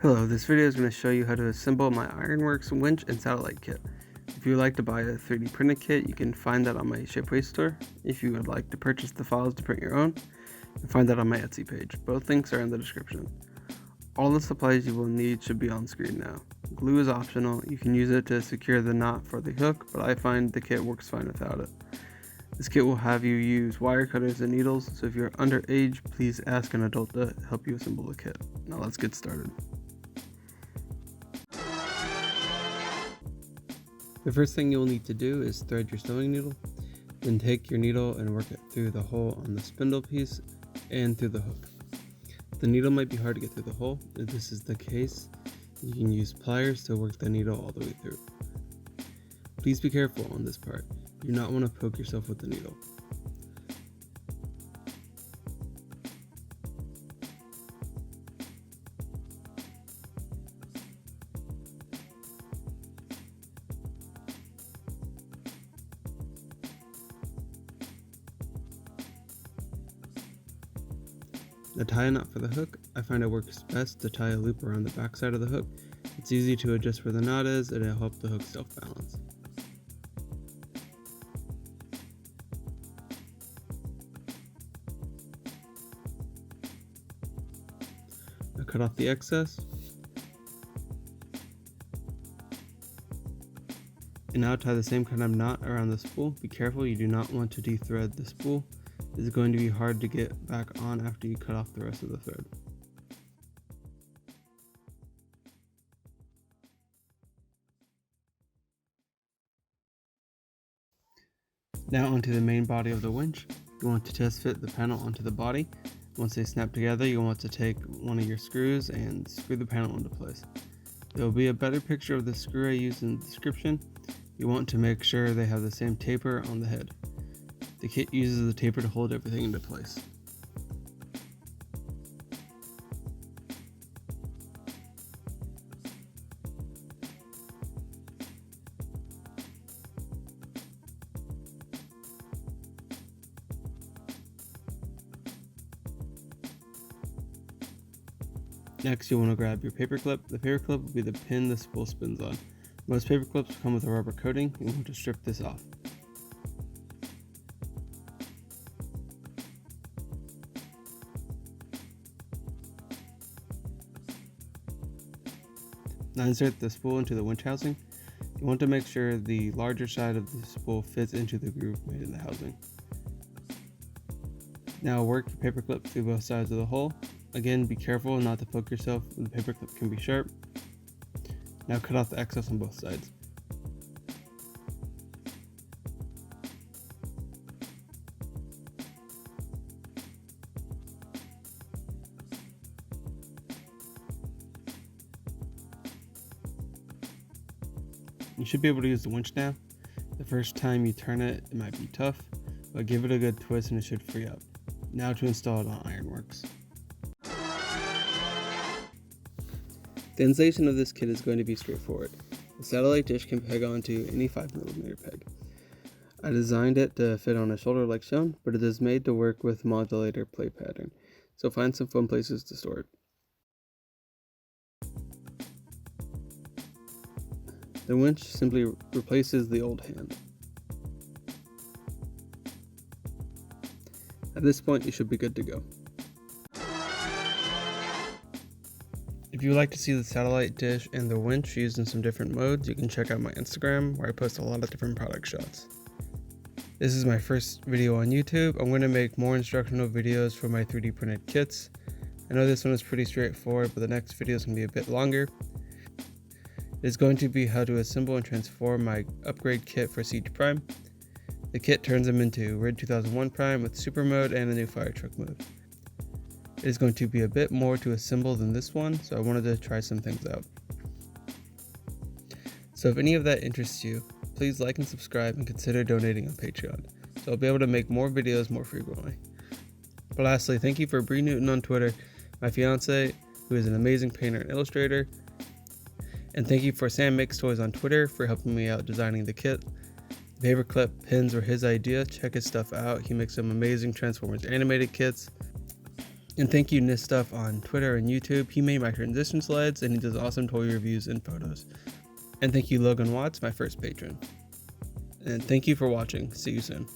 Hello, this video is going to show you how to assemble my Ironworks winch and satellite kit. If you would like to buy a 3D printed kit, you can find that on my Shipway store. If you would like to purchase the files to print your own, you can find that on my Etsy page. Both links are in the description. All the supplies you will need should be on screen now. Glue is optional. You can use it to secure the knot for the hook, but I find the kit works fine without it. This kit will have you use wire cutters and needles, so if you're underage, please ask an adult to help you assemble the kit. Now let's get started. The first thing you'll need to do is thread your sewing needle, then take your needle and work it through the hole on the spindle piece and through the hook. The needle might be hard to get through the hole. If this is the case, you can use pliers to work the needle all the way through. Please be careful on this part. You do not want to poke yourself with the needle. The tie knot for the hook, I find it works best to tie a loop around the back side of the hook. It's easy to adjust where the knot is and it'll help the hook self-balance. Now cut off the excess. And now tie the same kind of knot around the spool. Be careful, you do not want to de-thread the spool. It's going to be hard to get back on after you cut off the rest of the thread. Now onto the main body of the winch. You want to test fit the panel onto the body. Once they snap together, you'll want to take one of your screws and screw the panel into place. There will be a better picture of the screw I used in the description. You want to make sure they have the same taper on the head. The kit uses the taper to hold everything into place. Next, you want to grab your paper clip. The paper clip will be the pin the spool spins on. Most paper clips come with a rubber coating. You want to strip this off. Now insert the spool into the winch housing. You want to make sure the larger side of the spool fits into the groove made in the housing. Now work your paperclip through both sides of the hole. Again, be careful not to poke yourself, the paperclip can be sharp. Now cut off the excess on both sides. You should be able to use the winch now. The first time you turn it, it might be tough, but give it a good twist and it should free up. Now to install it on Ironworks. The installation of this kit is going to be straightforward. The satellite dish can peg onto any 5mm peg. I designed it to fit on a shoulder like shown, but it is made to work with modulator play pattern, so find some fun places to store it. The winch simply replaces the old hand. At this point, you should be good to go. If you would like to see the satellite dish and the winch used in some different modes, you can check out my Instagram where I post a lot of different product shots. This is my first video on YouTube. I'm going to make more instructional videos for my 3D printed kits. I know this one is pretty straightforward, but the next video is going to be a bit longer. It is going to be how to assemble and transform my upgrade kit for Siege Prime. The kit turns him into Rid 2001 Prime with Super Mode and a new Fire Truck mode. It is going to be a bit more to assemble than this one, so I wanted to try some things out. So if any of that interests you, please like and subscribe and consider donating on Patreon, so I'll be able to make more videos more frequently. But lastly, thank you for Bree Newton on Twitter, my fiance, who is an amazing painter and illustrator. And thank you for Sam Makes Toys on Twitter for helping me out designing the kit. The paperclip pins were his idea. Check his stuff out. He makes some amazing Transformers animated kits. And thank you Stuff on Twitter and YouTube. He made my transition slides and he does awesome toy reviews and photos. And thank you Logan Watts, my first patron. And thank you for watching. See you soon.